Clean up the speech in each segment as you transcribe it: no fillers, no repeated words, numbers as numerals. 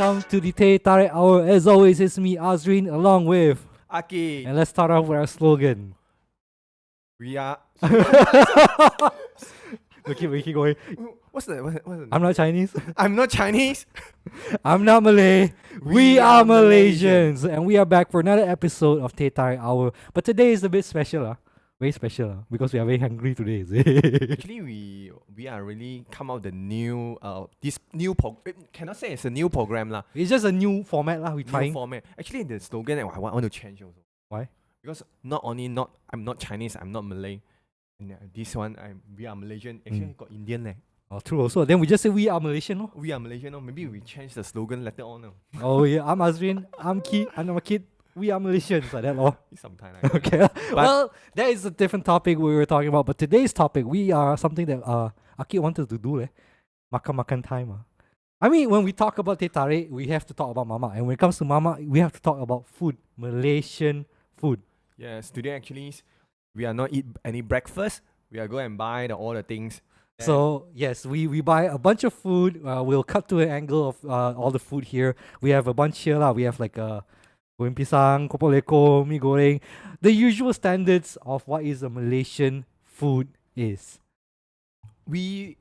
welcome to the Teh Tarik Hour. As always, it's me, Azreen, along with... Ah Kit. And let's start off with our slogan. We are. we keep going. What's the I'm not Chinese. I'm not Chinese. I'm not Malay. We are Malaysians. And we are back for another episode of Teh Tarik Hour. But today is a bit special. Very special because we are very hungry today. Actually, we are really come out the new this new cannot say it's a new program lah. It's just a new format lah. We're New trying. format. Actually, the slogan I want to change also. Why? Because I'm not Chinese, I'm not Malay, and this one we are Malaysian. Actually, got Indian leh. Oh, true also. Then we just say we are Malaysian. No? We are Malaysian. No? Maybe we change the slogan later on. No? Oh yeah, I'm Azreen. I'm Kit. I'm Ah Kit. We are Malaysians. Like that, lor. Sometime. Okay. Well, that is a different topic we were talking about. But today's topic, we are something that Ah Kit wanted to do. Makan time. I mean, when we talk about Teh Tarik, we have to talk about Mama. And when it comes to Mama, we have to talk about food. Malaysian food. Yes, today actually we are not eat any breakfast. We are go and buy all the things. So yes, we buy a bunch of food. We'll cut to an angle of all the food here. We have a bunch here lah. We have like goreng pisang, Keropok Lekor, Mee Goreng, the usual standards of what is a Malaysian food is. Here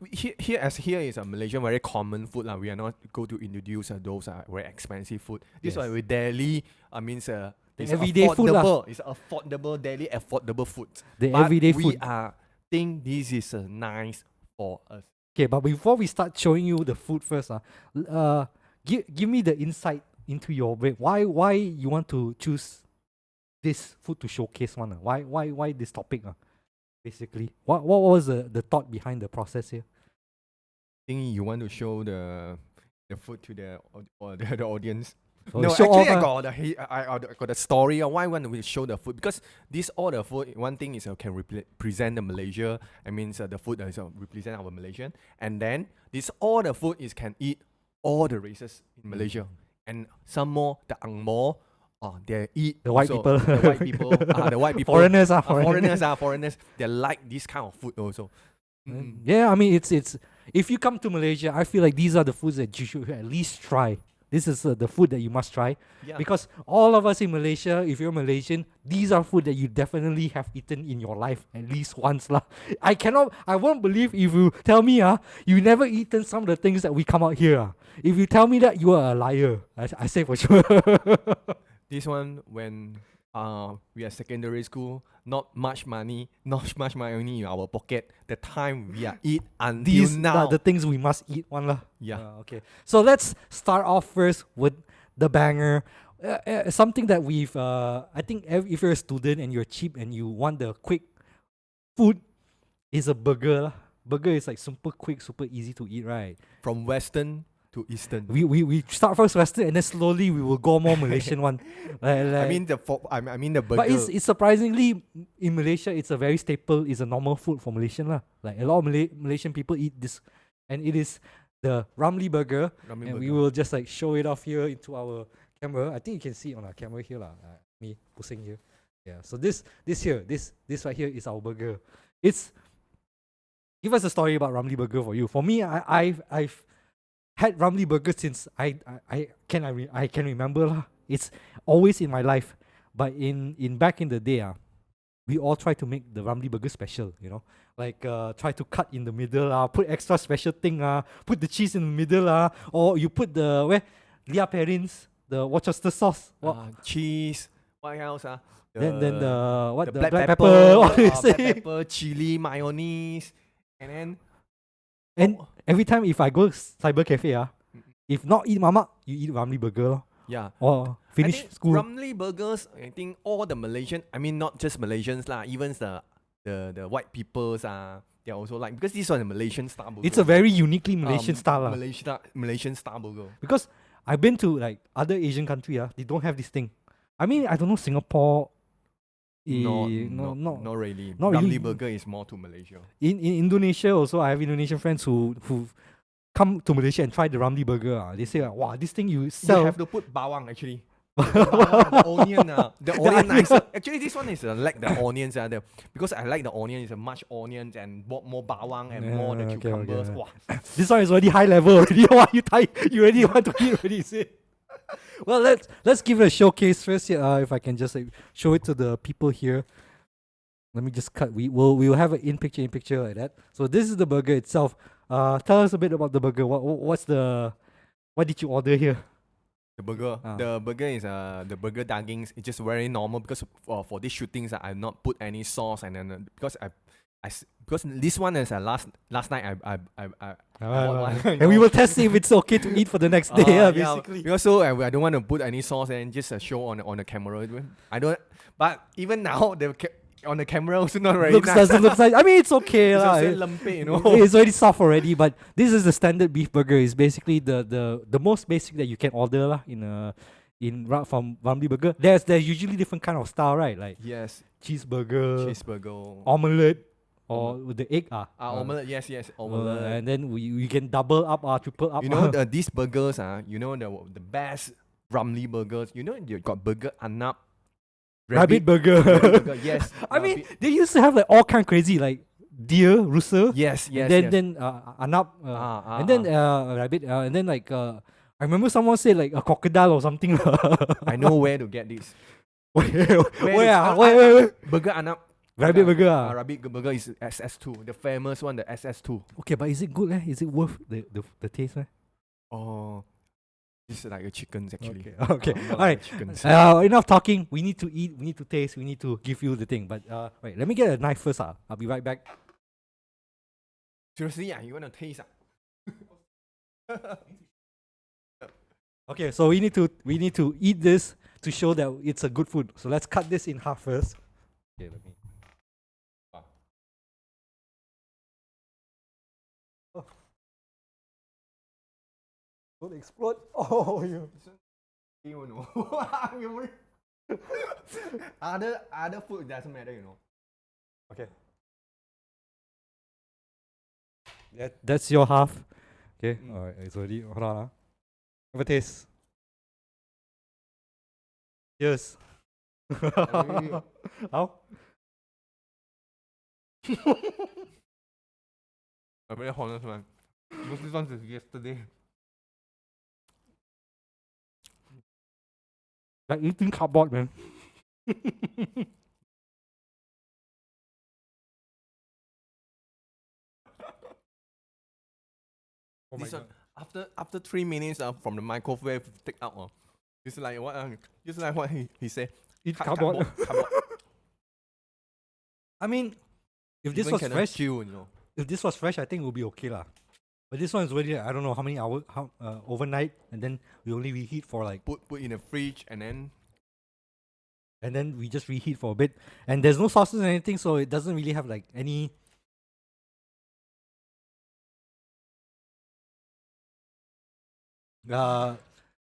is a Malaysian very common food lah. We are not go to introduce those very expensive food. This one with daily means it's everyday food lah. It's affordable daily affordable food. The but everyday we food. Think this is nice for us. Okay, but before we start showing you the food first, give me the insight into your brain. Why you want to choose this food to showcase one? Why this topic? Basically, what was the thought behind the process here? I think you want to show the food to the audience. So No, show actually, off, I got a story on why want to show the food, because this all the food. One thing is can represent the Malaysia. I mean, the food is represent our Malaysian, and then this all the food is can eat all the races in Malaysia, and some more the Ang Mo. They eat the white people. The white people. The white people. Foreigners. They like this kind of food also. Yeah, I mean it's if you come to Malaysia, I feel like these are the foods that you should at least try. This is the food that you must try. Yeah. Because all of us in Malaysia, if you're Malaysian, these are food that you definitely have eaten in your life at least once lah. I won't believe if you tell me you never eaten some of the things that we come out here. If you tell me that, you are a liar. I say for sure. This one when we are secondary school, not much money in our pocket. The time we are eat until These now. are the things we must eat one lah. Yeah. Okay. So let's start off first with the banger. Something that we've I think if you're a student and you're cheap and you want the quick food, is a burger lah. Burger is like super quick, super easy to eat, right? From Western to Eastern. We start first Western and then slowly we will go more Malaysian one. I mean the burger. But it's surprisingly in Malaysia it's a very staple, it's a normal food for Malaysian lah. Like a lot of Malaysian people eat this, and it is the Ramly burger. We will just like show it off here into our camera. I think you can see it on our camera here lah. Me pushing here. Yeah. So this right here is our burger. Give us a story about Ramly burger for you. For me, I've had Ramly burger since I can remember lah. It's always in my life. But in back in the day, we all try to make the Ramly burger special, you know. Like try to cut in the middle, put extra special thing, put the cheese in the middle, or you put the Lia Perrins, the Worcester sauce. Cheese. What else? Then the black pepper, black pepper, chili, mayonnaise, and then every time if I go cyber cafe, if not eat mamak, you eat Ramly burger lor. Yeah. Or finish school. Ramly burgers, I think all the Malaysian, I mean not just Malaysians lah, even the white peoples they also like, because this one is a Malaysian style burger. It's a very uniquely Malaysian style lah. Malaysian style burger. Because I've been to like other Asian country, they don't have this thing. I mean, I don't know Singapore. Not really. Ramly burger is more to Malaysia. In Indonesia also, I have Indonesian friends who come to Malaysia and try the Ramly burger. They say, wow, this thing you sell. You have to put bawang actually. The onion, the onion nicer. Actually, this one is like the onions. Because I like the onion, it's much onions and more bawang and more the Okay, cucumbers. okay. Wow. This one is already high level already. Why you tired? You already want to eat already, is it? Well, let's give it a showcase first. If I can just show it to the people here. Let me just cut. We'll have an in picture like that. So this is the burger itself. Tell us a bit about the burger. What did you order here? The burger, the burger is the burger dagings. It's just very normal because for these shootings I not put any sauce and then because because this one is last night I bought one, and we will test if it's okay to eat for the next day. Basically. Because so I don't want to put any sauce and just show on the camera. I don't. But even now on the camera also not very nice. Doesn't look nice. I mean, it's okay. It's also lumpy, It's already soft already, but this is the standard beef burger. It's basically the most basic that you can order from Ramly Burger. There's usually different kind of style, right? Like yes, cheeseburger, omelette, or with the egg. omelette, yes, omelette. And then we can double up or triple up. These burgers the best Ramly burgers. You got burger anap. Rabbit burger. Yes. I mean, they used to have like all kind crazy like deer, rooster. Yes. Then anap, and then rabbit, and then like I remember someone said like a crocodile or something. I know where to get this. Where? Burger anap. Rabbit burger. Rabbit burger is SS2, the famous one, the SS2. Okay, but is it good? Is it worth the taste? Oh. This is like a chickens actually. Okay. All right. Enough talking. We need to eat. We need to taste. We need to give you the thing. But wait, let me get a knife first. I'll be right back. Seriously, you want to taste? Okay, so we need to eat this to show that it's a good food. So let's cut this in half first. Okay, let me. Don't explode. Oh, you. Other food doesn't matter, Okay. That's your half. Okay. Alright, it's already. Hold on. Have a taste. Yes. How? I'm very honest, man. Because this one is yesterday. Like eating cardboard, man. This one, after 3 minutes from the microwave take out, it's like what he said. Eat cardboard. I mean, if this was fresh, if this was fresh, I think it would be okay lah. But this one is already I don't know how many hours overnight, and then we only reheat for like put in the fridge and then we just reheat for a bit. And there's no sauces or anything, so it doesn't really have like any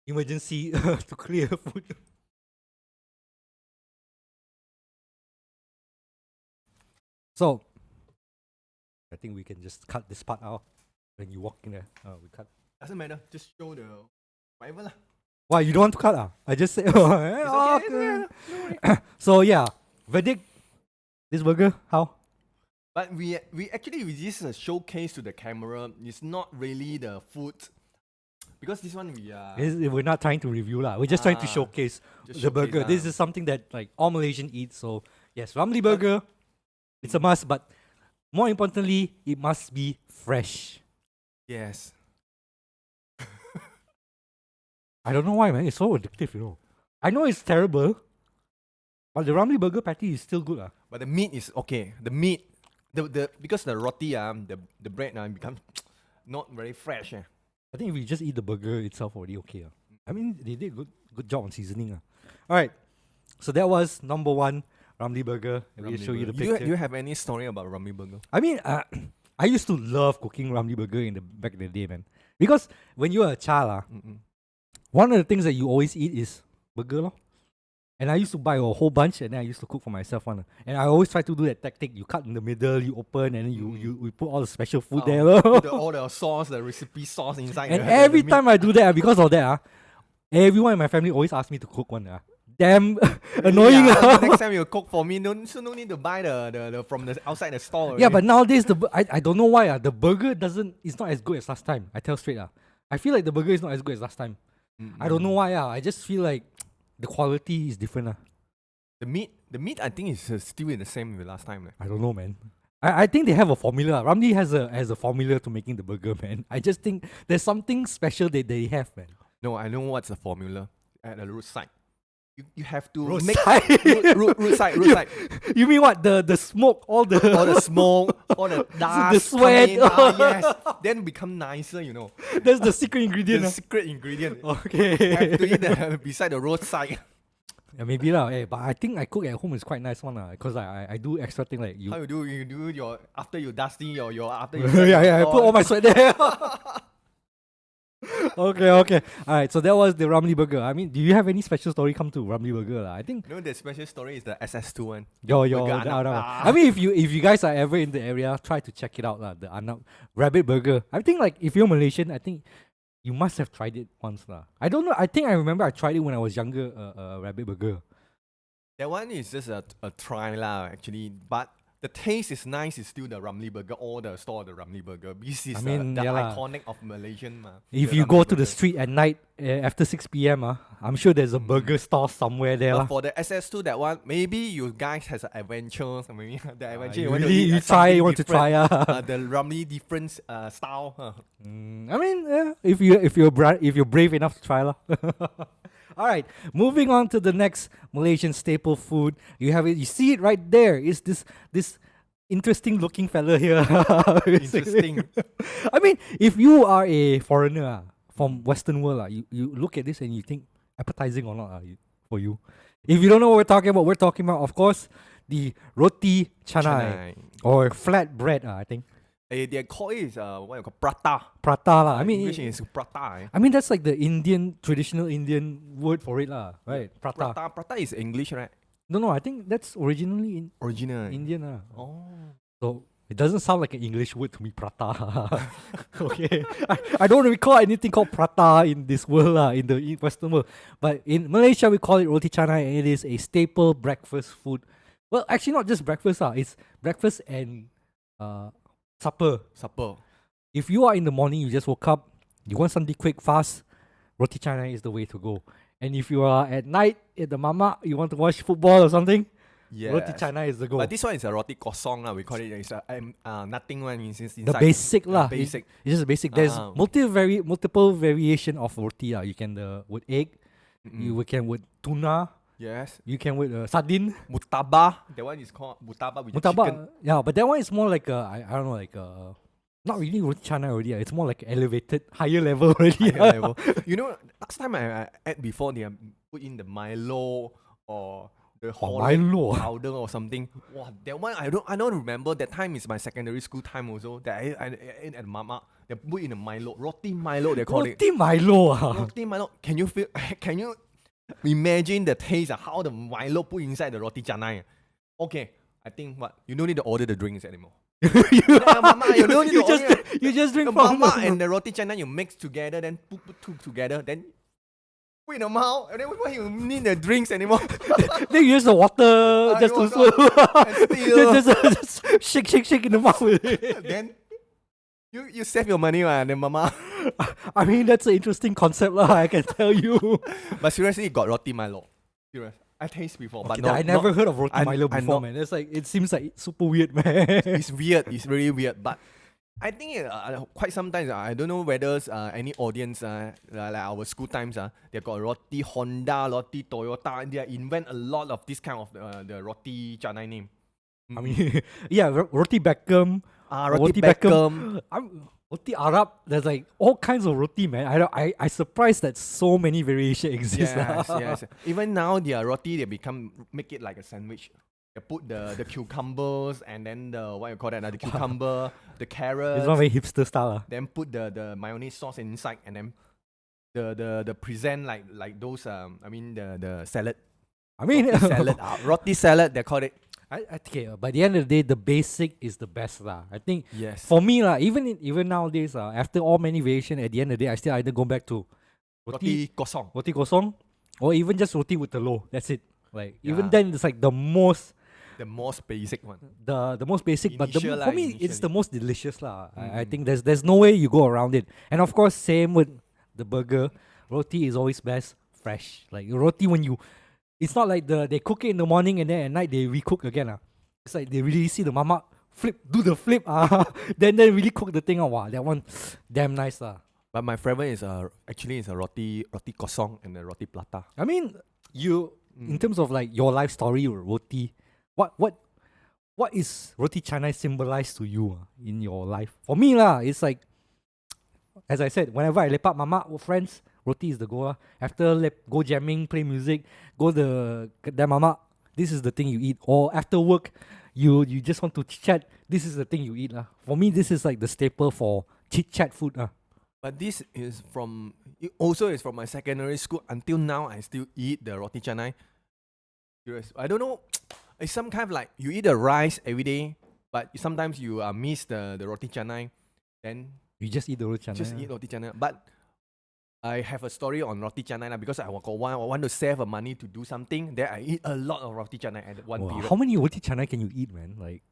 emergency to clear food. So I think we can just cut this part out when you walk in there. We cut. Doesn't matter. Just show the whatever lah. Why you don't want to cut? I just say. Okay. So yeah, verdict. This burger how? But we actually this is a showcase to the camera. It's not really the food. Because this one we're not trying to review lah. We're just trying to showcase the burger. This is something that like all Malaysian eat. So yes, Ramly burger, it's a must. But more importantly, it must be fresh. Yes. I don't know why, man. It's so addictive, I know it's terrible, but the Ramly burger patty is still good, But the meat is okay. The meat, the because the roti the bread becomes not very fresh. I think if we just eat the burger itself already okay. I mean, they did good job on seasoning. All right, so that was number one, Ramly burger. We'll show you the picture. Do you have any story about Ramly burger? I mean, I used to love cooking Ramly burger back in the day, man. Because when you were a child, one of the things that you always eat is burger, lor. And I used to buy a whole bunch, and then I used to cook for myself one. And I always try to do that tactic. You cut in the middle, you open, and then you put all the special food there. All the sauce, the recipe sauce inside. And every time I do that, because of that, Everyone in my family always asks me to cook one. Damn annoying. Next time you cook for me, no need to buy the from the outside the store. Yeah, but nowadays I don't know why the burger it's not as good as last time. I tell straight I feel like the burger is not as good as last time. I don't know why I just feel like the quality is different The meat I think is still in the same with last time. I don't know, man. I think they have a formula. Ramly has a formula to making the burger, man. I just think there's something special that they have, man. No, I know what's the formula at the roadside. You have to Roadside? make roadside. You mean what? The smoke, all the smoke, all the dust, the sweat. Yes, then become nicer. That's the secret ingredient. The secret ingredient. Okay. Have to eat beside the roadside. Yeah, maybe lah. But I think I cook at home is quite nice one because I do extra thing like you. How you do? You do your after you dusty your after you. I put all my sweat there. Okay. Alright, so that was the Ramly burger. I mean, do you have any special story come to Ramly burger? I think the special story is the SS2 one. I mean, if you guys are ever in the area, try to check it out the Anak rabbit burger. I think like if you're Malaysian, I think you must have tried it once I don't know. I think I remember I tried it when I was younger. Rabbit burger. That one is just a try actually, but the taste is nice. It's still the Ramly burger or the store the Ramly burger. This is the iconic of Malaysian. If you go to the street at night after 6 p.m, I'm sure there's a burger store somewhere there. But for the SS2, that one, maybe you guys has adventures. Maybe the adventure you want to try the Ramly different style. I mean, if you're brave enough to try All right, moving on to the next Malaysian staple food. You have it. You see it right there. It's this interesting looking fella here. Interesting. I mean, if you are a foreigner from Western world, you look at this and you think appetizing or not for you. If you don't know what we're talking about, of course, the Roti Canai or flat bread. I think. They call it what you call Prata. Prata I mean, English is Prata. I mean that's like the traditional Indian word for it right? Prata. Prata is English, right? No, I think that's original Indian Oh. So it doesn't sound like an English word to me, Prata. Okay. I don't recall anything called Prata in this world, in the Western world. But in Malaysia we call it Roti Canai and it is a staple breakfast food. Well, actually not just breakfast, it's breakfast and supper. If you are in the morning, you just woke up, you want something quick, fast, Roti Canai is the way to go. And if you are at night at the mama, you want to watch football or something, Roti Canai is the go. But this one is a roti kosong we call it. It's nothing one inside. The basic basic. It's just basic. There's multiple variation of roti You can with egg, you can with tuna. Yes. You can with sardine. Mutaba. That one is called mutaba with chicken. Yeah, but that one is more like I don't know, not really Roti Canai already. It's more like elevated, higher level already. Higher level. Last time I ate before, they put in the Milo or the Milo powder or something. Wow, that one I don't remember. That time is my secondary school time also. That I ate at Mama. They put in the Milo, roti Milo. They call it Roti Milo. Roti Milo. Can you feel? Can you imagine the taste of how the Milo put inside the Roti Canai? Okay, I think you don't need to order the drinks anymore. You don't need to order. You just drink the from Mama and the Roti Canai. You mix together, then put two together, then put in the mouth, and then why you need the drinks anymore? Then you use the water just to shake in the mouth. Then you save your money, then Mama. I mean, that's an interesting concept, I can tell you. But seriously, it got Roti Milo. Serious. I taste before, but I never heard of Roti Milo before, man. It seems like it's super weird, man. It's weird. It's really weird. But I think quite sometimes I don't know whether any audience like our school times they got Roti Honda, Roti Toyota, and they invent a lot of this kind of the Roti Canai name. I mean, yeah, Roti Beckham. Roti Beckham. Roti Arab, there's like all kinds of roti, man. I surprised that so many variations exist. Yes. Even now, their roti make it like a sandwich. They put the cucumbers and then the cucumber, the carrots. It's not very hipster style. Then put the mayonnaise sauce inside and then the present like those the salad. I mean roti salad. Roti salad, they call it. Okay, by the end of the day, the basic is the best I think yes. For me even nowadays after all many variation, at the end of the day, I still either go back to Roti kosong. roti kosong, or even just roti with telur. That's it. Like even Yeah. then, it's like the most basic one. the most basic, but Initial for lah, me, it's the initially. most delicious lah. I Mm. think there's no way you go around it. And of course, same with the burger. Roti is always best fresh. Like roti when you, it's not like they cook it in the morning and then at night they recook again. It's like they really see the mama do the flip then they really cook the thing. Wow, that one damn nice lah. But my favorite is actually is a roti kosong and a roti plata. I mean, you in terms of like your life story or roti, what is roti canai symbolize to you in your life? For me lah, it's like, as I said, whenever I lepak mama with friends, roti is the go. After go jamming, play music, go the mama, this is the thing you eat. Or after work, you just want to chit chat, this is the thing you eat. For me, this is like the staple for chit chat food. But this is it also is from my secondary school. Until now, I still eat the roti canai. Curious. I don't know. It's some kind of like you eat the rice every day, but sometimes you miss the roti canai. Then You just eat the roti canai. just eat roti canai. But I have a story on roti canai because I want to save money to do something. Then I eat a lot of roti canai at one Wow, period. how many roti canai can you eat, man? Like,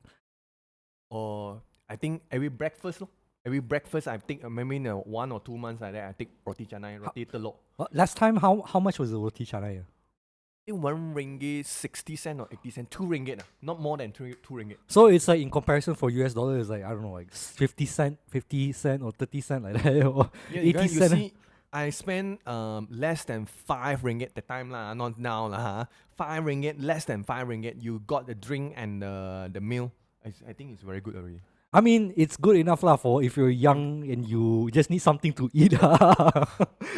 Or I think every breakfast, every breakfast I think maybe in 1 or 2 months like that I take roti canai, roti telur. last time, how much was the roti canai? I think 1 ringgit 60 cent or 80 cent, 2 ringgit, not more than 2 ringgit. So it's like in comparison for US dollar, it's like, I don't know, like 50 cent or 30 cent like that, or Yeah, 80 you cent. see, I spent less than 5 ringgit the time lah, not now lah. 5 ringgit, less than 5 ringgit, you got the drink and the meal. I think it's very good already. I mean, it's good enough lah for if you're young and you just need something to eat.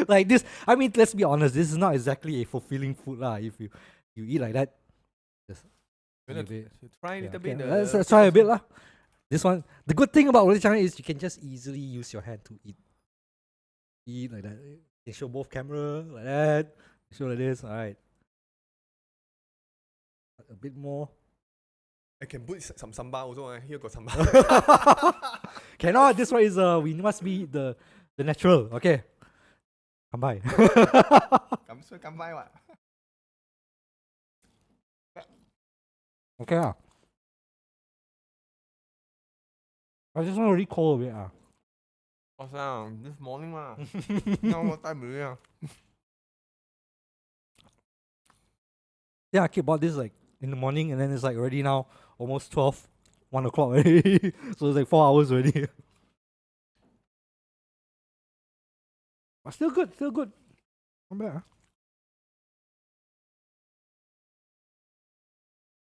Like this, I mean, let's be honest, this is not exactly a fulfilling food lah. If you eat like that, just You eat a know, bit. try a Yeah, little okay, bit. let's try a bit lah. This one, the good thing about roti canai is you can just easily use your hand to eat. Eat like that. You show both camera like that. Show like this. All right. A bit more. I can put some sambal also. Here got sambal. Cannot. This one is we must be the natural. Okay. Come by. Come by what? Okay I just want to recall a bit This morning lah. Now what time already ah? Yeah, I keep bought this like in the morning and then it's like already now almost 1 o'clock already. So it's like 4 hours already. But still good. Not bad.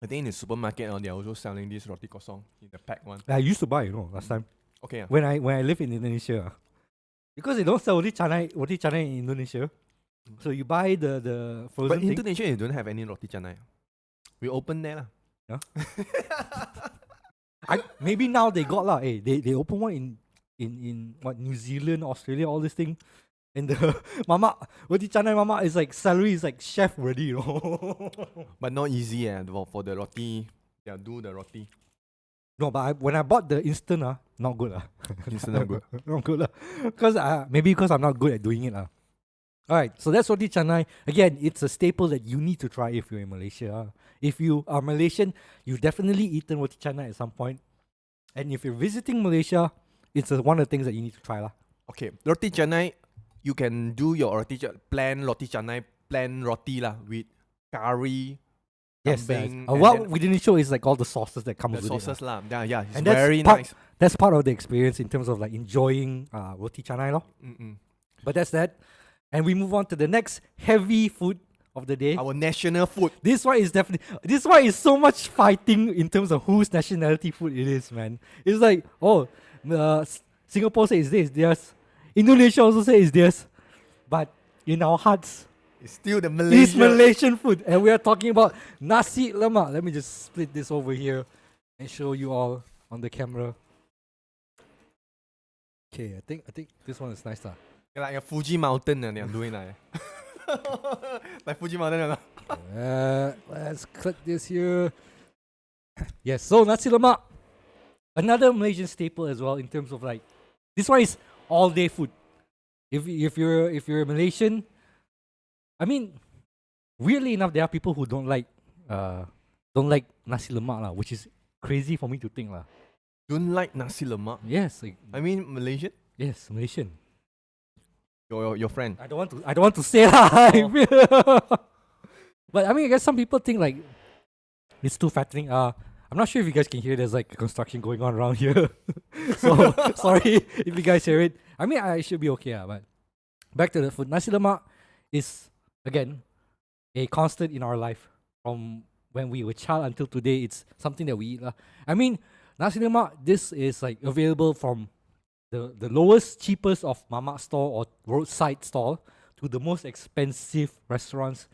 I think in the supermarket they're also selling this roti kosong in the pack one. I used to buy, last time Okay. when I lived in Indonesia. Because they don't sell roti canai in Indonesia. So you buy the frozen But in thing. Indonesia, you don't have any roti canai. We open there lah. Maybe now they got lah. Hey, they open one in what, New Zealand, Australia, all this thing. And the mama roti canai mama is like salary is like chef already, But not easy for the roti. Yeah, do the roti. No, but when I bought the instant, not good Instant not good. not good Because maybe because I'm not good at doing it Alright, so that's roti canai. Again, it's a staple that you need to try if you're in Malaysia. If you are Malaysian, you've definitely eaten roti canai at some point. And if you're visiting Malaysia, it's one of the things that you need to try Okay, roti canai, you can do your plain roti canai, plain roti lah with curry. Yes, kambing, and what then we didn't show is like all the sauces that come the with sauces it. lah. Yeah, it's And that's very part- nice. That's part of the experience in terms of like enjoying roti canai But that's that. And we move on to the next heavy food of the day. Our national food. This one is so much fighting in terms of whose nationality food it is, man. It's like, Singapore says it's theirs. Indonesia also says it's theirs. But in our hearts, It's still the it's Malaysian. Malaysian food. And we are talking about nasi lemak. Let me just split this over here and show you all on the camera. Okay, I think this one is nice. Like a Fuji mountain they're doing like. Like Fuji mountain. Let's click this here. Yes, so nasi lemak, another Malaysian staple as well in terms of like, this one is all day food. If you're a Malaysian, I mean, weirdly enough, there are people who don't like nasi lemak lah, which is crazy for me to think lah. Don't like nasi lemak. Yes, I mean Malaysian. yes, Malaysian. Your friend. I don't want to say lah. Oh. But I mean, I guess some people think like it's too fattening. I'm not sure if you guys can hear. There's like construction going on around here, so sorry if you guys hear it. I mean, I should be okay. But back to the food. Nasi lemak is again a constant in our life from when we were child until today. It's something that we eat lah. I mean, nasi lemak. This is like available from the lowest, cheapest of mamak store or roadside stall to the most expensive restaurants.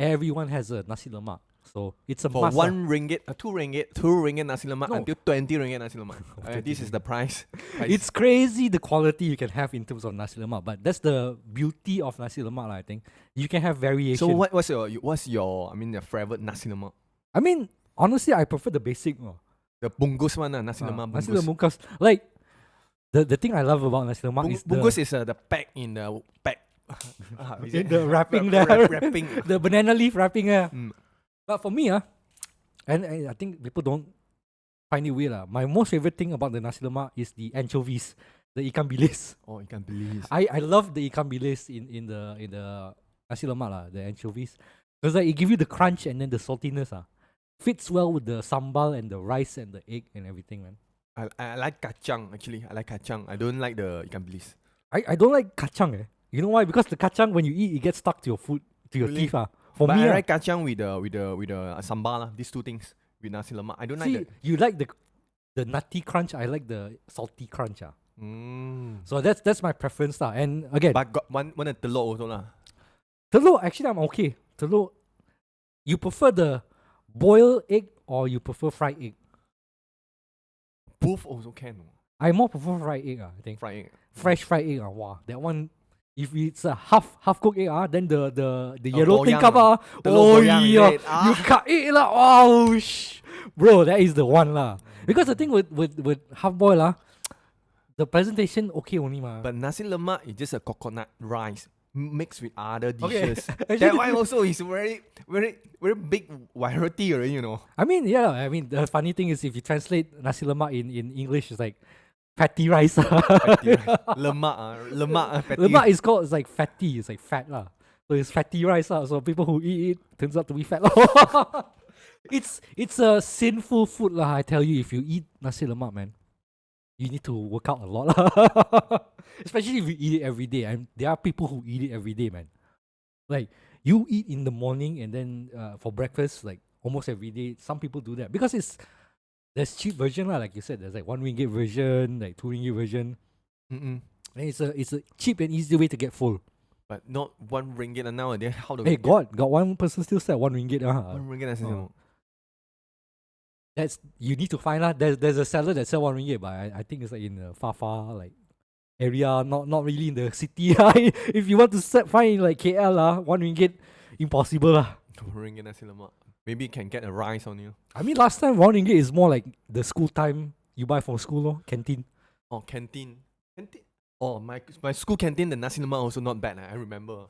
Everyone has a nasi lemak. So it's a For must lah. ringgit, two ringgit nasi lemak No. until 20 ringgit nasi lemak. 20 This is the price. It's crazy the quality you can have in terms of nasi lemak, but that's the beauty of nasi lemak lah, I think. You can have variation. So what's your I mean your favorite nasi lemak? I mean, honestly, I prefer the basic. The bungkus one, nasi lemak Nasi bungkus. lemak, cause like the thing I love about nasi lemak is Bungkus is the pack in the pack. Is it? the wrapping there, Wrapping. the banana leaf wrapping there. Mm. But for me, and I think people don't find it weird. My most favorite thing about the nasi lemak is the anchovies, the ikan bilis. Oh, you can believe. I love the ikan bilis in the nasi lemak lah, the anchovies. Because like, it gives you the crunch and then the saltiness. Fits well with the sambal and the rice and the egg and everything, man. I like kacang actually. I like kacang. I don't like the ikan bilis. I don't like kacang. You know why? Because the kacang, when you eat, it gets stuck to your food, to your Really? teeth. For But me, I like kacang with the sambal lah. These two things with nasi lemak. I don't see, like you like the nutty crunch. I like the salty crunch. the. So that's my preference lah. And again, But got one telur also lah. telur, actually I'm okay. Telur, you prefer the boiled egg or you prefer fried egg? Both also can. I more prefer fried egg. I think Fried egg. fresh fried egg. Wow, that one. If it's a half cooked egg, then the yellow thing goyang come out. Telur goyang, is Yeah, it? you cut it lah. Oh, bro, that is the one lah. Because the thing with half boil the presentation okay only ma. But nasi lemak is just a coconut rice mixed with other Okay. dishes. Actually, That one also is very big variety already, you know. I mean, yeah. I mean, the funny thing is if you translate nasi lemak in English, it's like fatty rice. Fatty rice. Lemak, fatty. Lemak is called, it's like fatty, it's like fat lah. So it's fatty rice lah. So people who eat it turns out to be fat lah. It's a sinful food lah. I tell you, if you eat nasi lemak, man, you need to work out a lot lah. Especially if you eat it every day. And there are people who eat it every day, man. Like you eat in the morning and then for breakfast, like almost every day. Some people do that because there's cheap version lah, like you said. There's like 1 ringgit version, like 2 ringgit version. Mm-mm. And it's a cheap and easy way to get full. But not 1 ringgit and nowadays. How do Hey, we get got one person still said 1 ringgit. 1 ringgit nasi Oh. lemak? That's you need to find lah. There's a seller that sell 1 ringgit, but I think it's like in a far like area, not really in the city. If you want to find like KL 1 ringgit, impossible lah. 2 ringgit nasi lemak. Maybe you can get a rice on you. I mean, last time 1 ringgit is more like the school time you buy from school, canteen. Oh, canteen. Oh, my school canteen, the nasi lemak also not bad. I remember.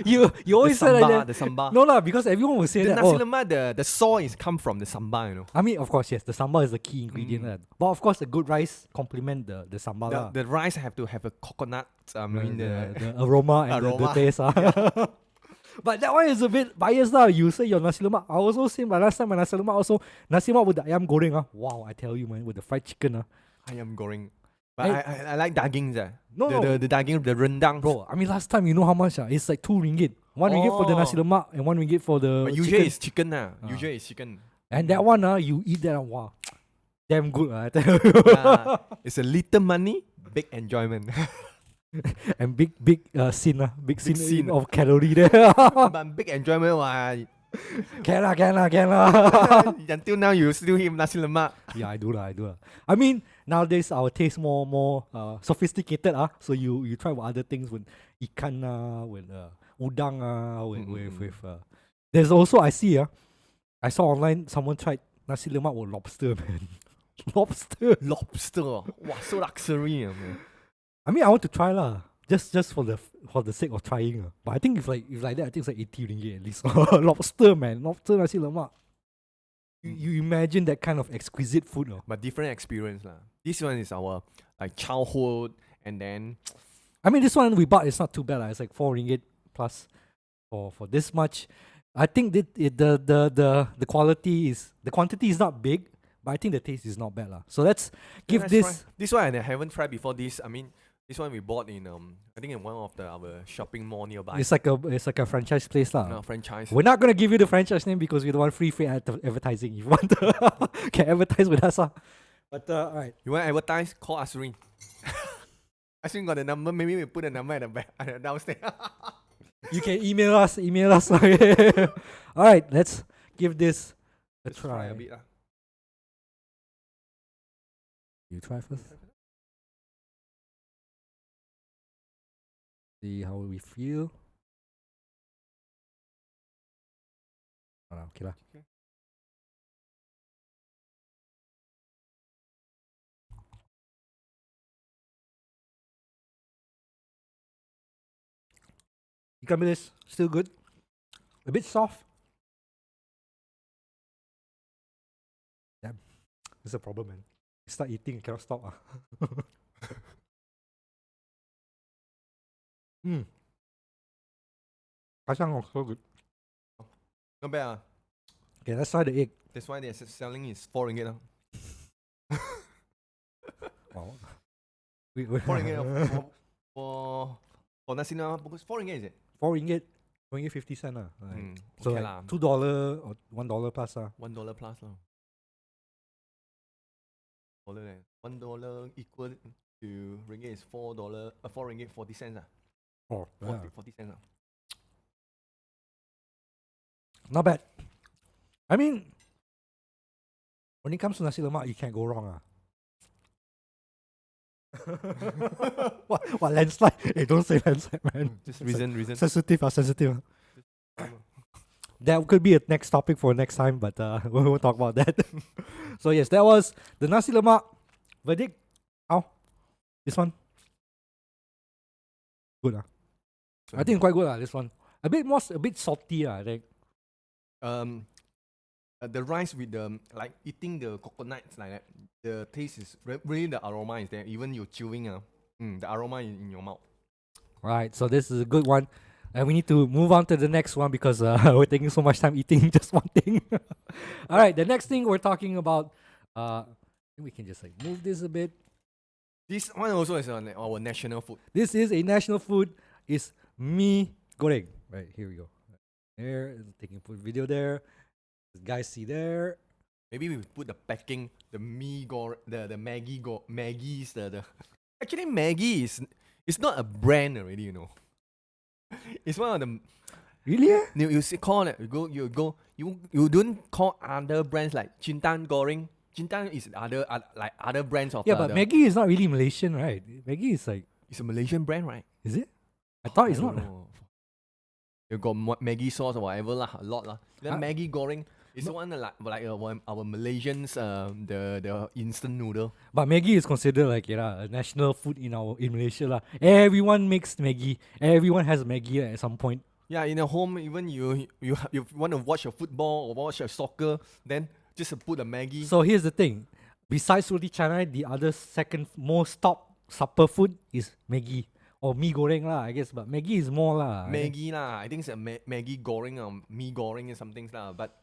You always say like that. The sambal. No lah, because everyone will say The that. nasi Oh, lemak, the sauce is come from the sambal, you know. I mean, of course, yes, the sambal is the key ingredient. Mm. lah. But of course, a good rice complement the sambal. lah. The rice have to have a coconut. I mean the aroma and the Aroma. taste. But that one is a bit biased now. You say your nasi lemak. I also say my last time my nasi lemak also nasi lemak with the ayam goreng. Wow, I tell you, man, with the fried chicken. ayam goreng. But I like daging. No, the daging, the rendang. bro. I mean, last time you know how much? It's like 2 ringgit. 1 ringgit for the nasi Oh. lemak and 1 ringgit for the But chicken. usually it's chicken. Ah. Usually it's chicken. And that one, you eat that, wow, damn good. I tell you. It's a little money, big enjoyment. And big sin, big sin sin. of calorie there. But big enjoyment, Can lah. until now you still eat nasi lemak. Yeah, I do lah. I mean, nowadays our taste more sophisticated. So you try with other things with ikan with udang with there's also I saw online someone tried nasi lemak with lobster, man. Lobster. Lobster. Wow, so luxury. Man. I mean, I want to try lah. just for the sake of trying. But I think if like that, I think it's like 80 ringgit at least. Lobster, man, lobster nasi lemak. You imagine that kind of exquisite food, But different experience lah. This one is our like childhood, and then I mean, this one we bought, it's not too bad. It's like 4 ringgit plus for this much. I think that the quality is, the quantity is not big, but I think the taste is not bad lah. So let's give let's this. try. This one I haven't tried before. This, I mean, this one we bought in I think in one of our shopping mall nearby. It's like a franchise place lah. No, franchise. We're not gonna give you the franchise name because we don't want free advertising. If you want to can advertise with us. But alright. You want to advertise? Call Azreen. Azreen got the number. Maybe we put the number at the back, at the downstairs. You can email us. Alright, let's give this a Let's try. a bit lah. You try first. See how we feel. Okay lah. Okay. Ikan bilis, still good. A bit soft. Damn, that's a problem, man. You start eating, you cannot stop. Kacang also good. Not bad. Okay, let's try the egg. That's why they're selling is 4 ringgit. Wow. 4 ringgit for nasi lemak. 4 ringgit is it? 4 ringgit, 50 cents. So okay like $2 or $1 plus. $1 plus lah. $1 equal to ringgit is $4. 4 ringgit 40 cents. Oh, 40 cents. Not bad. I mean, when it comes to nasi lemak, you can't go wrong. What landslide? Hey, don't say landslide, man. Just reason. Sensitive. That could be a next topic for next time, but we won't talk about that. So yes, that was the nasi lemak verdict. How? This one? Good. I think quite good. This one. A bit salty. I think. The rice with the like eating the coconuts like that. The taste is really, the aroma is there. Even you chewing, the aroma in your mouth. Right. So this is a good one. And we need to move on to the next one because we're taking so much time eating just one thing. All right. The next thing we're talking about. We can just like move this a bit. This one also is our national food. This is a national food. It's Mee Goreng. Right, here we go. There, taking food video there. The guys see there. Maybe we put the packing, the Mee Goreng, the Maggie's the. Actually, Maggi is not a brand already, you know. It's one of the. Really? You see, call it. You don't call other brands like Chintan Goreng. Chintan is other brands of. Yeah, but Maggi is not really Malaysian, right? Maggi is like. It's a Malaysian brand, right? Is it? I thought it's not. You got Maggi sauce or whatever lah, a lot lah. Then Maggi Goreng is one like our Malaysians the instant noodle. But Maggi is considered like a national food in Malaysia lah. Everyone makes Maggi. Everyone has Maggi at some point. Yeah, in a home, even you want to watch a football or watch a soccer, then just put a Maggi. So here's the thing. Besides Roti Canai, the other second most top supper food is Maggi. Or Mee Goreng lah, I guess. But Maggi is more lah. Maggi lah. I think it's a Maggi Goreng or Mee Goreng and some things lah. But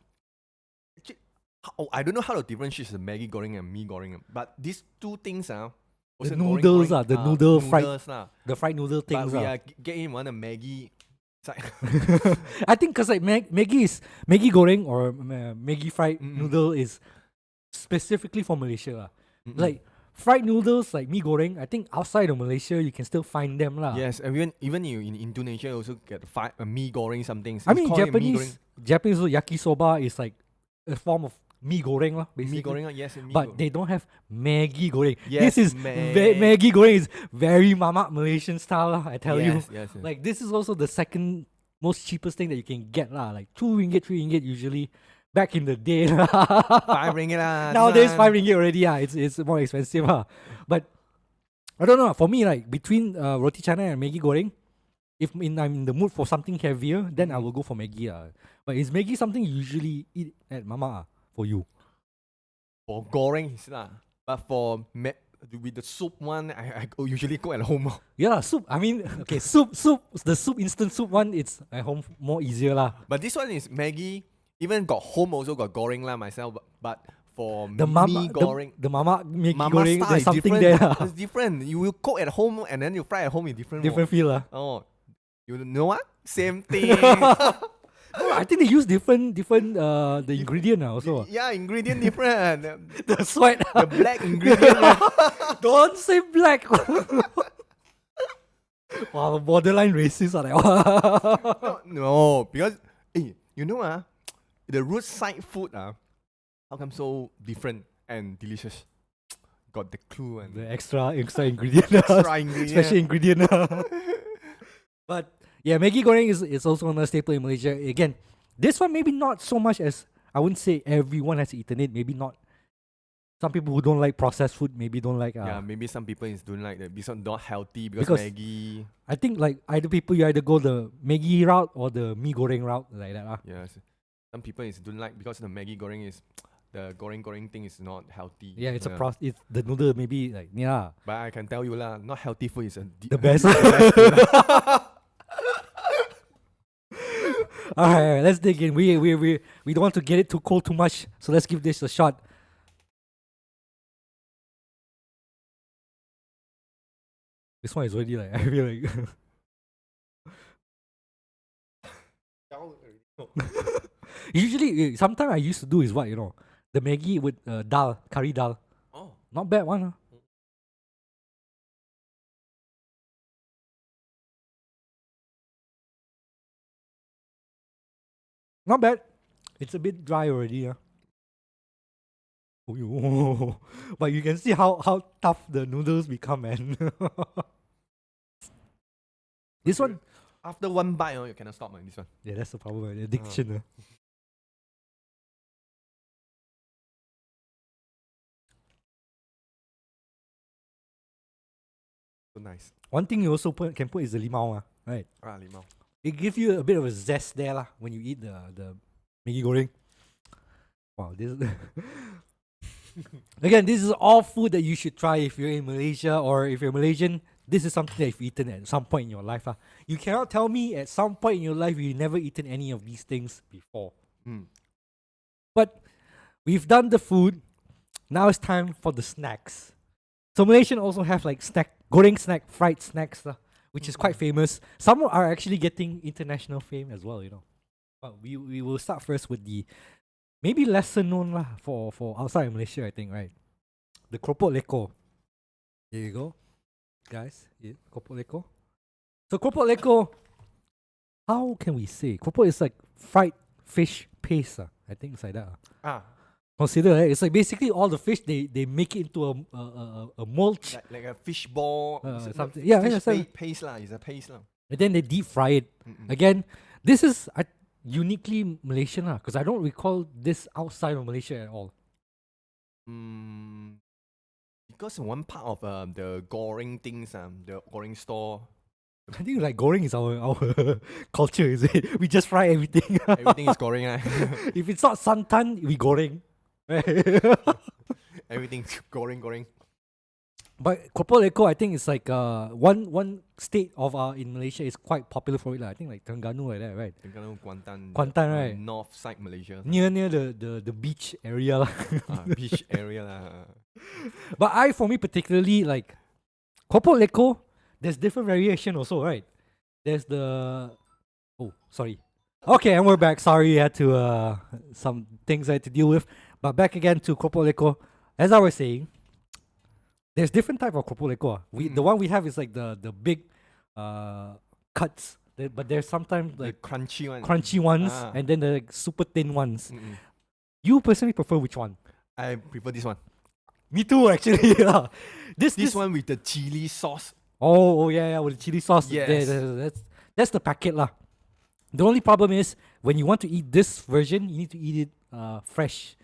I don't know how to differentiate the Maggi Goreng and Mee Goreng. But these two things the noodles goreng, the noodle fried fried, the fried noodle things. But we are getting one of Maggi. I think because like Maggi Goreng or Maggi fried noodle is specifically for Malaysia. Like fried noodles like Mee Goreng, I think outside of Malaysia you can still find them lah. Yes, even you in Indonesia also get Mee Goreng something. I mean Japanese yakisoba is like a form of Mee Goreng lah, basically. Mee Goreng, yes, but they don't have Maggi Goreng. Yes, this is Maggi Goreng is very Mamak Malaysian style lah, I tell you. Yes. Like this is also the second most cheapest thing that you can get lah. Like 2 ringgit, 3 ringgit usually. Back in the day, 5 ringgit lah. Nowadays 5 ringgit already. It's more expensive. But I don't know. For me, like between Roti Canai and Maggi Goreng, if I'm in the mood for something heavier, then I will go for Maggi. But is Maggi something you usually eat at Mama for you? For goreng is lah. But for with the soup one, I usually cook at home. Yeah, soup. I mean, okay, soup. The soup, instant soup one, it's at home more easier lah. But this one is Maggi. Even got home also got goreng lah myself. But for The mama, Mee Goreng, the Mama Maggi Mama Goreng, style there's is something different. there. It's different. You will cook at home and then you fry at home in different. Different feel lah. Oh, you know what? Same thing. No, I think they use different the ingredient also. Yeah, ingredient different. The sweat. The black ingredient. Don't say black. Wow, borderline racist. No, because you know the roadside food how come so different and delicious? Got the clue and The extra ingredient. extra ingredient. Special ingredient. But yeah, Maggi Goreng is also another staple in Malaysia. Again, this one maybe not so much as I wouldn't say everyone has eaten it. Maybe not. Some people who don't like processed food maybe don't like. Yeah, maybe some people don't like that because not healthy Because Maggi. I think like either people you either go the Maggi route or the Mee Goreng route like that. Yes, some people don't like because the Maggi Goreng is the goreng thing is not healthy. Yeah, it's it's the noodle maybe like yeah. But I can tell you lah, not healthy food is The best. Alright, let's dig in. We don't want to get it too cold too much, so let's give this a shot. This one is already like I feel like usually sometimes I used to do is what the Maggi with dal curry dal. Oh, Not bad one. Not bad. It's a bit dry already. But you can see how tough the noodles become, man. This one, after one bite, you cannot stop this one. yeah, that's the problem. Addiction. So nice. One thing you also can put is the limau, right? Limau. It gives you a bit of a zest there lah when you eat the Maggi Goreng. Wow, this again, this is all food that you should try if you're in Malaysia or if you're Malaysian. This is something that you've eaten at some point in your life. You cannot tell me at some point in your life you've never eaten any of these things before. But we've done the food. Now it's time for the snacks. So Malaysian also have like goreng snack, fried snacks, which is quite famous. Some are actually getting international fame as well, But we will start first with the maybe lesser known lah for outside of Malaysia, I think, right? The Keropok Lekor. There you go, guys. Yeah, Keropok Lekor. So Keropok Lekor, how can we say? Keropok is like fried fish paste. I think it's like that. Consider it's like basically all the fish they make it into a mulch. Like a fish ball. Something. Yeah, paste lah. It's a paste lah. And then they deep fry it. Again, this is uniquely Malaysian because I don't recall this outside of Malaysia at all. Because one part of the goreng things, the goreng store. I think like goreng is our culture, is it? We just fry everything. Everything is goreng. If it's not santan, we goreng. Everything's goreng. But Keropok Lekor, I think it's like one state of in Malaysia is quite popular for it. I think like Terengganu like that, right? Terengganu, Kuantan, right? North side Malaysia. Near the beach area. Beach area. But for me particularly, like Keropok Lekor, there's different variation also, right? There's the... Oh, sorry. Okay, and we're back. Sorry, you had to... some things I had to deal with. But back again to Keropok Lekor. As I was saying, there's different type of Keropok Lekor. The one we have is like the big cuts. But there's sometimes like the crunchy ones and then the like, super thin ones. You personally prefer which one? I prefer this one. Me too, actually. This one with the chili sauce. Oh yeah, with the chili sauce. Yes. That's the packet lah. The only problem is when you want to eat this version, you need to eat it fresh.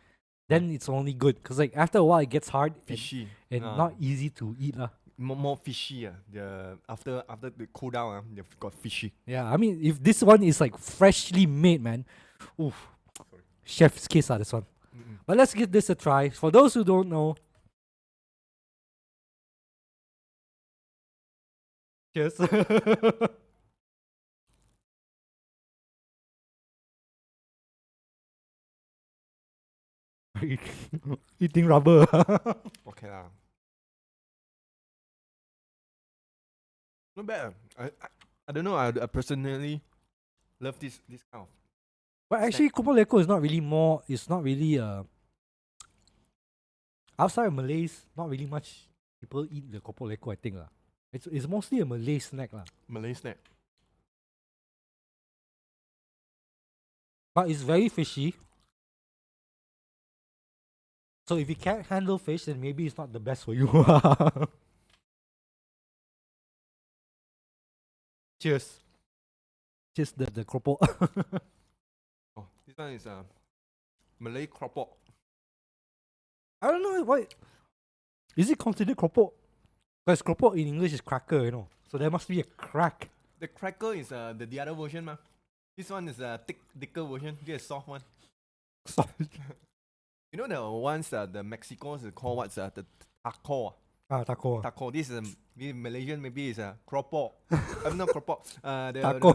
Then it's only good because like after a while it gets hard, fishy, and not easy to eat lah. more fishy. The after the cool down, they've got fishy. Yeah, I mean, if this one is like freshly made, man, oof, Sorry. chef's kiss, this one. But let's give this a try. For those who don't know, cheers. Eating rubber. Okay lah. Not bad. I don't know. I personally love this kind of. But actually, Keropok Lekor is not really more. It's not really outside of Malays. Not really much people eat the Keropok Lekor. I think lah. It's mostly a Malay snack lah. Malay snack. But it's very fishy. So if you can't handle fish, then maybe it's not the best for you. Cheers. Cheers the keropok. Oh, this one is Malay keropok. I don't know what. Is it considered keropok? Because keropok in English is cracker, you know. So there must be a crack. The cracker is the other version, ma. This one is a thicker version. This is soft one. Soft. You know the ones the Mexicans call what's the taco. Taco. Taco. This is Malaysian maybe is a keropok. Not keropok. Taco.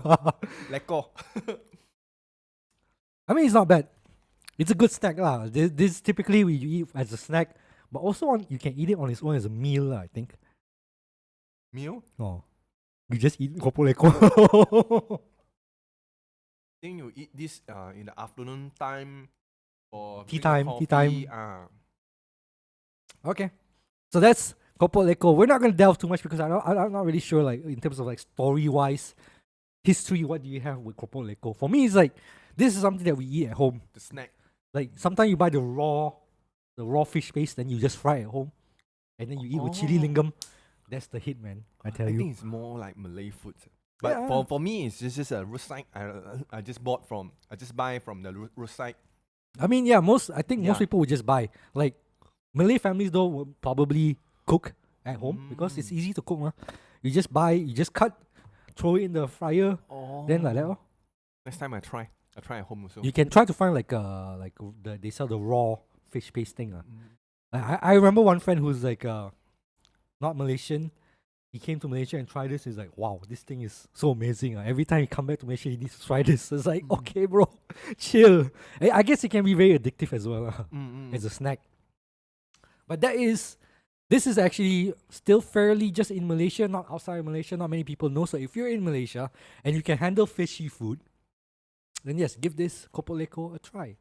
Lekor. I mean, it's not bad. It's a good snack lah. This typically we eat as a snack, but also you can eat it on its own as a meal lah, I think. Meal? Oh, you just eat Keropok Lekor. I think you eat this in the afternoon time or Tea drink time. coffee, Okay, so that's Keropok Lekor. We're not gonna delve too much because I'm not really sure like in terms of like story wise, history. What do you have with Keropok Lekor? For me, it's like this is something that we eat at home. The snack. Like sometimes you buy the raw fish paste, then you just fry at home, and then you eat with chili lingam. That's the hit, man. I tell you. I think it's more like Malay food. But Yeah. for me, it's just a roadside. I just buy from the roadside. I mean, yeah, most Yeah. people would just buy. Like Malay families though will probably cook at home because it's easy to cook, ma. You just buy, you just cut, throw it in the fryer, then like that. Next time I try at home also. You can try to find they sell the raw fish paste thing. I remember one friend who's like not Malaysian. He came to Malaysia and tried this. He's like, wow, this thing is so amazing. Every time he come back to Malaysia, he needs to try this. It's like, okay, bro, chill. I guess it can be very addictive as well as a snack. But this is actually still fairly just in Malaysia, not outside of Malaysia. Not many people know. So if you're in Malaysia and you can handle fishy food, then yes, give this Keropok Lekor a try.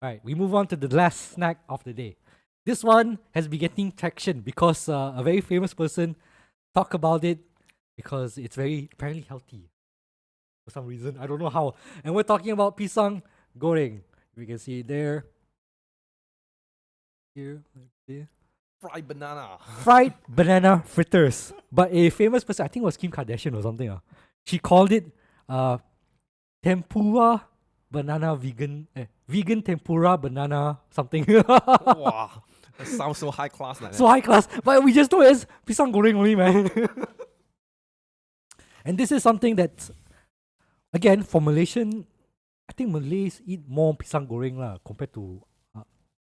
Alright, we move on to the last snack of the day. This one has been getting traction because a very famous person talked about it because it's very apparently healthy for some reason. I don't know how. And we're talking about Pisang Goreng. We can see it there. Here. Fried banana. Fried banana fritters. But a famous person, I think it was Kim Kardashian or something. She called it tempura banana vegan tempura banana something. Wow. That sounds so high class like So high class, but we just know it's Pisang Goreng only, man. And this is something that, again, for Malaysian, I think Malays eat more Pisang Goreng lah compared to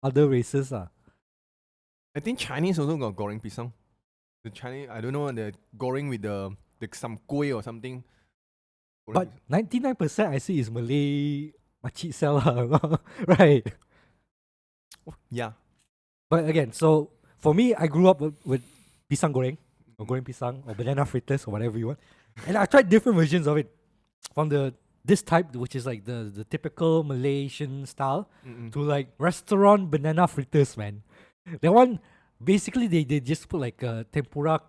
other races lah. I think Chinese also got goreng pisang. The Chinese, I don't know, the goreng with the some kueh or something. Goreng But 99% I see is Malay makcik sell lah, right? yeah. But again, so for me, I grew up with Pisang Goreng, or Goreng Pisang, or banana fritters, or whatever you want. And I tried different versions of it. From this type, which is like the typical Malaysian style, to like restaurant banana fritters, man. That one, basically they just put like a tempura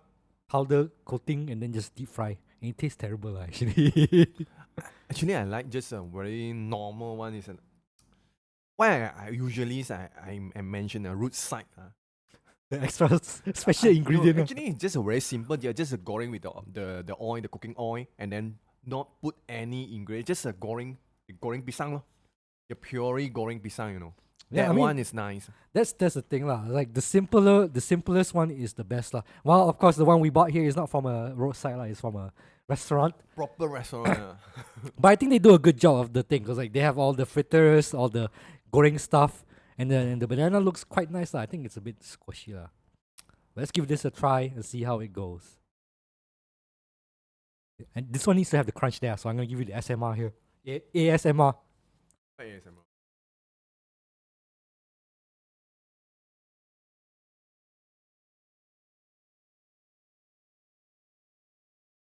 powder coating and then just deep fry. And it tastes terrible actually. Actually, I like just a very normal one. Is why I usually I mention a root side. The extra special ingredient. No, actually, it's just a very simple. Yeah, just a goreng with the oil, the cooking oil, and then not put any ingredient. Just a goreng pisang, lo. The purely goreng pisang, you know. Yeah, That I mean, one is nice. that's the thing lah. Like the simplest one is the best lah. Well, of course, the one we bought here is not from a roadside lah. It's from a restaurant. Proper restaurant. But I think they do a good job of the thing because like they have all the fritters, all the goreng stuff, and the banana looks quite nice lah. I think it's a bit squishy lah. Let's give this a try and see how it goes. And this one needs to have the crunch there, so I'm gonna give you the SMR here. ASMR. ASMR.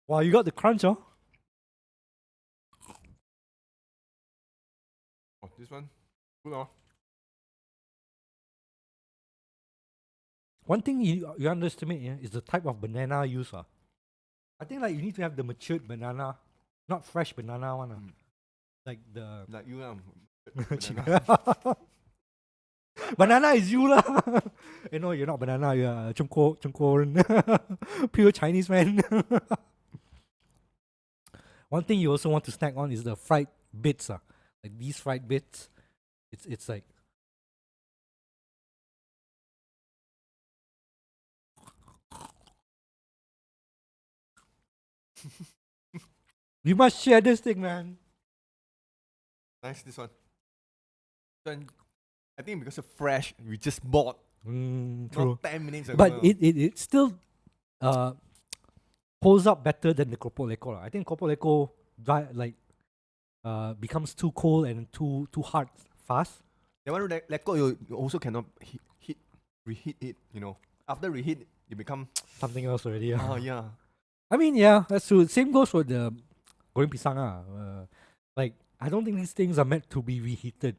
Wow, you got the crunch, huh? Oh, this one. Good oh. One thing you underestimate is the type of banana used. I think like you need to have the matured banana, not fresh banana one. Like the Like you banana. Banana is you lah. You know you're not banana. You're Chungko pure Chinese man. One thing you also want to snack on is the fried bits. Like these fried bits. It's like you must share this thing, man. Nice, this one. Then I think because of fresh, we just bought True. not 10 minutes ago. But it still holds up better than the Keropok Lekor. I think Keropok Lekor becomes too cold and too hard fast. The one that let go, you also cannot reheat it. After reheat, it become Something else already. oh yeah. I mean, yeah, that's true. Same goes for the goreng pisang. Like, I don't think these things are meant to be reheated.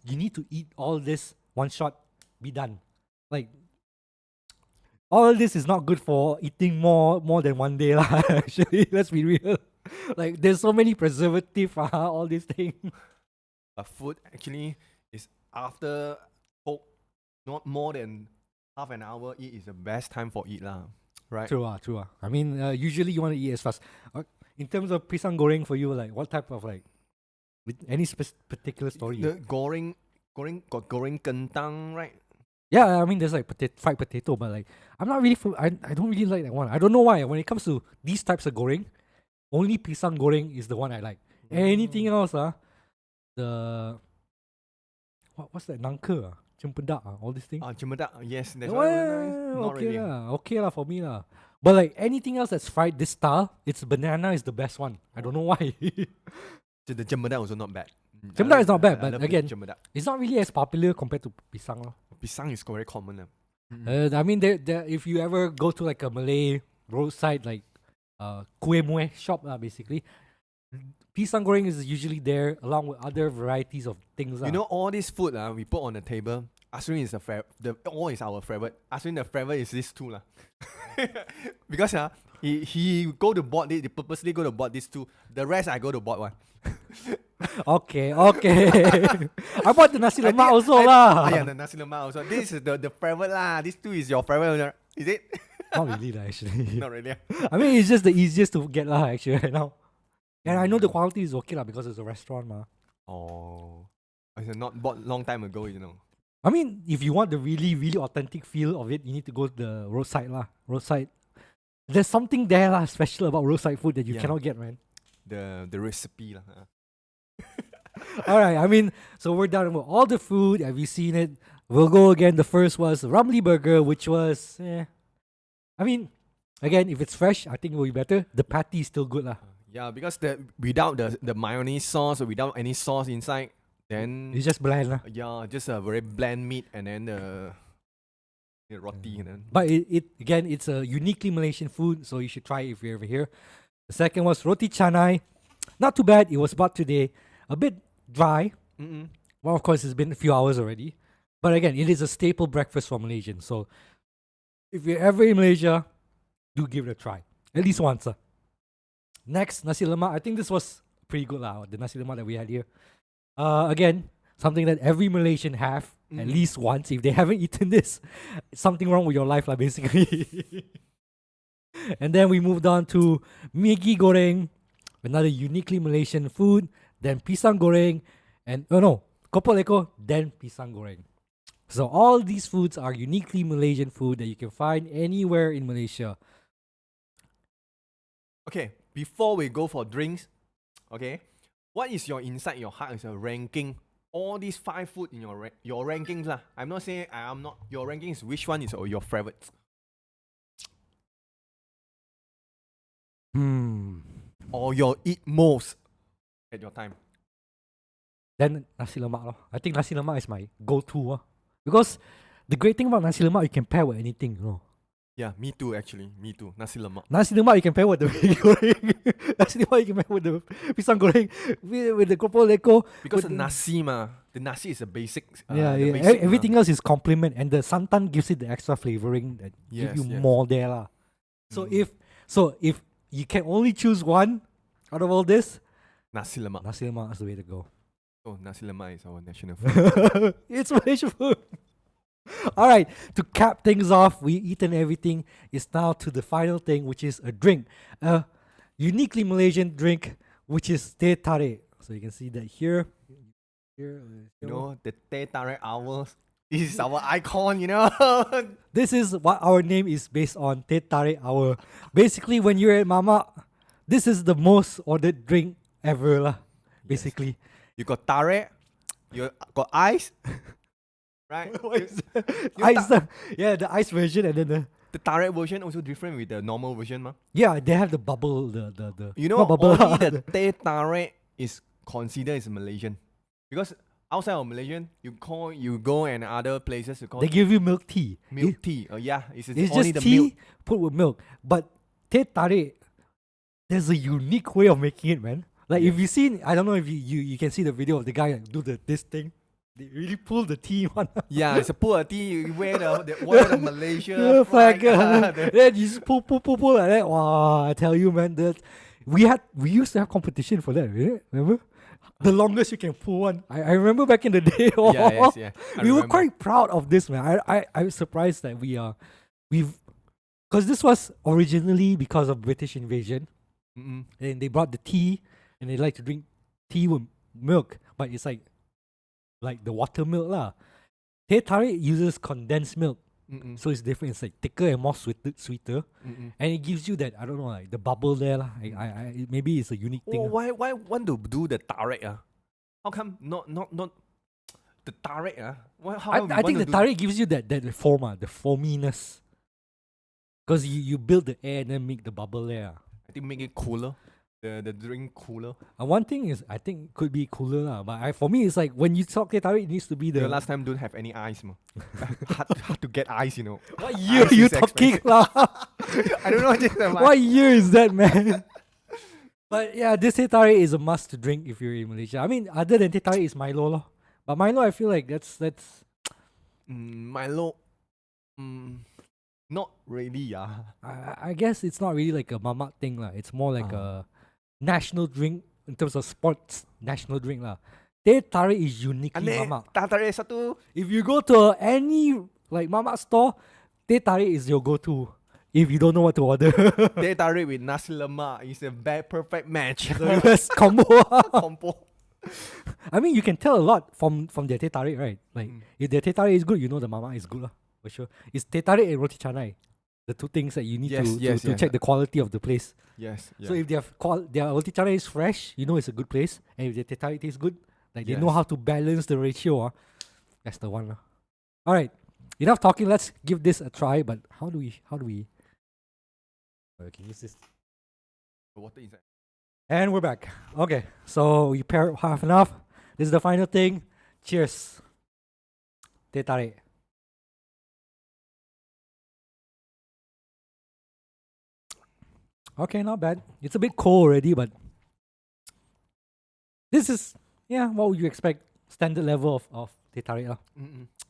You need to eat all this one shot, be done. Like, all this is not good for eating more than one day lah. Actually, let's be real. Like, there's so many preservative, all these things. Food actually is after not more than half an hour. Eat is the best time for eat lah. Right? True. I mean, usually you want to eat as fast. In terms of pisang goreng for you, like what type of like, with any particular story? The goreng got goreng kentang, right? Yeah, I mean, there's like fried potato, but like, I'm not really. I don't really like that one. I don't know why. When it comes to these types of goreng, only pisang goreng is the one I like. Anything else, the what's that nangka, cempedak, all these things. Cempedak, yes, that's Well, nice. Not okay really. lah, okay lah for me lah. But like anything else that's fried this style, it's banana is the best one. I don't know why. So the cempedak also not bad. Cempedak is not bad, I but love again, cempedak. it's not really as popular compared to pisang lor. Pisang is very common. I mean, if you ever go to like a Malay roadside like kueh mueh shop basically, pisang goreng is usually there along with other varieties of things. You know all this food we put on the table. Azreen is all is our favorite. Azreen the favorite is this two lah. Because he go to board it. He purposely go to board these two. The rest I go to board one. Okay. I bought the nasi lemak also lah. Yeah, the nasi lemak also. This is the favorite lah. These two is your favorite, is it? Not really lah, actually. Not really. I mean, it's just the easiest to get lah actually right now. And I know the quality is okay lah because it's a restaurant ma. Oh, it's not bought long time ago, I mean, if you want the really, really authentic feel of it, you need to go to the roadside lah. Roadside. There's something there lah special about roadside food that you cannot get, man. The recipe lah. Alright, I mean, so we're done with all the food. Have you seen it? We'll go again. The first was Ramly Burger, which was, I mean, again, if it's fresh, I think it will be better. The patty is still good lah. Yeah, because without the mayonnaise sauce or without any sauce inside, then It's just bland lah. yeah, just a very bland meat and then the roti and then. But it's a uniquely Malaysian food, so you should try it if you're ever here. The second was Roti Canai. Not too bad. It was bought today. A bit dry. Well, of course, it's been a few hours already. But again, it is a staple breakfast for Malaysians. So if you're ever in Malaysia, do give it a try. At least once. Next, nasi lemak. I think this was pretty good lah. The nasi lemak that we had here. Again, something that every Malaysian have at least once. If they haven't eaten this, something wrong with your life lah, basically. And then we moved on to Maggi Goreng, another uniquely Malaysian food. Then Pisang Goreng, and Keropok Lekor, then Pisang Goreng. So all these foods are uniquely Malaysian food that you can find anywhere in Malaysia. Okay, before we go for drinks, okay, what is your inside your heart is a ranking? All these 5 food in your rankings lah. I'm not saying I'm not your rankings. Which one is your favorite? Or your eat most at your time? Then nasi lemak lor. I think nasi lemak is my go-to because the great thing about nasi lemak, you can pair with anything, you know. Yeah, me too actually. Me too. Nasi lemak. Nasi lemak you can pair with the Mee Goreng. Nasi lemak you can pair with the Pisang Goreng, with the Keropok Lekor. Because the nasi the nasi is a basic. Yeah, the yeah. basic, Everything else is complement, and the santan gives it the extra flavoring that give you more there lah. So if you can only choose one out of all this, nasi lemak. nasi lemak is the way to go. Oh, nasi lemak is our national food. It's Malaysian food. All right, to cap things off, we eaten everything. It's now to the final thing, which is a drink, a uniquely Malaysian drink, which is Teh Tarik. So you can see that here. Here, You know, the Teh Tarik Hour. This is our icon, you know. this is what our name is based on, Teh Tarik Hour. Basically, when you're at Mama, this is the most ordered drink ever lah. Basically, You got tarik, you got ice, right? What is that? Ice, yeah, the ice version, and then the tarik version also different with the normal version, ma. yeah, they have the bubble, the You know, not bubble, only the Teh Tarik is considered as Malaysian, because outside of Malaysian, you go and other places you call they give you milk tea. milk tea. Yeah, it's It's only just the milk. tea put with milk. But Teh Tarik, there's a unique way of making it, man. Like if you see, I don't know if you can see the video of the guy like, do this thing. They really pull the tea one. Yeah, it's a poor tea. You wear the Malaysia Yeah, flag. then you just pull like that. Wow, I tell you, man, that we used to have competition for that, right? Remember? The longest you can pull one. I remember back in the day. Yeah. We were quite proud of this, man. I was surprised that we've because this was originally because of British invasion, and they brought the tea, and they like to drink tea with milk, but it's like the water milk lah. Teh Tarik uses condensed milk, so it's different. It's like thicker and more sweeter, and it gives you that, I don't know, like the bubble there lah. Maybe it's a unique thing. Why want to do the tarik? How come not the tarik? I think the tarik gives you that form, the foaminess, because you build the air and then make the bubble there. I think make it cooler. The drink cooler. One thing is, I think could be cooler lah. But for me, it's like when you talk Teh Tarik, it needs to be the last time don't have any ice, ma. hard to get ice, you know. What year Ice are you is talking expensive. lah? I don't know. What year is that, man? But yeah, this Teh Tarik is a must to drink if you're in Malaysia. I mean, other than Teh Tarik is Milo lor. But Milo, I feel like that's Milo. Not really, yeah. I guess it's not really like a mamak thing lah. It's more like a national drink in terms of sports. National drink lah. Teh Tarik is uniquely mamak. Teh Tarik satu. If you go to any like mamak store, Teh Tarik is your go-to. If you don't know what to order, Teh Tarik with nasi lemak is a perfect match. the best combo. Combo. I mean, you can tell a lot from their Teh Tarik, right? Like if their Teh Tarik is good, you know the mamak is good lah, for sure. It's Teh Tarik and Roti Canai, the two things that you need to check the quality of the place. Yes. So if their Roti Canai is fresh, you know it's a good place. And if their Teh Tarik tastes good, like they know how to balance the ratio, that's the one. All right, enough talking. Let's give this a try. But how do we? Okay, use this. The water inside. And we're back. Okay, so we pair half enough. This is the final thing. Cheers. Teh Tarik. Okay, not bad. It's a bit cold already, but this is, what would you expect? Standard level of Teh Tarik.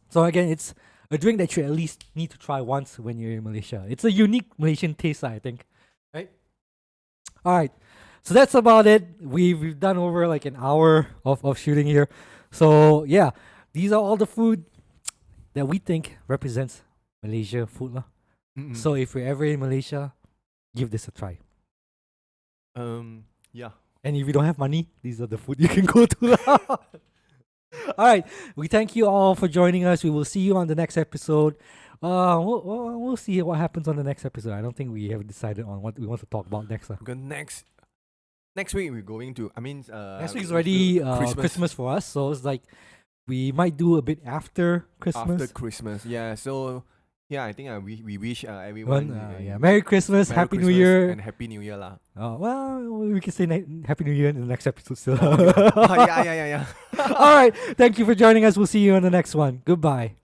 So again, it's a drink that you at least need to try once when you're in Malaysia. It's a unique Malaysian taste, I think. Right? Alright. So that's about it. We've done over like an hour of shooting here. So yeah, these are all the food that we think represents Malaysia food lah. So if you're ever in Malaysia, give this a try. Yeah. And if you don't have money, these are the food you can go to lah. All right. We thank you all for joining us. We will see you on the next episode. We'll see what happens on the next episode. I don't think we have decided on what we want to talk about next. Because next week we're going to. Next week's already Christmas for us, so it's like we might do a bit after Christmas. After Christmas, yeah. So yeah, I think we wish everyone Merry Christmas, Happy New Year, and Happy New Year lah. Well, we can say Happy New Year in the next episode still. Yeah. All right, thank you for joining us. We'll see you on the next one. Goodbye.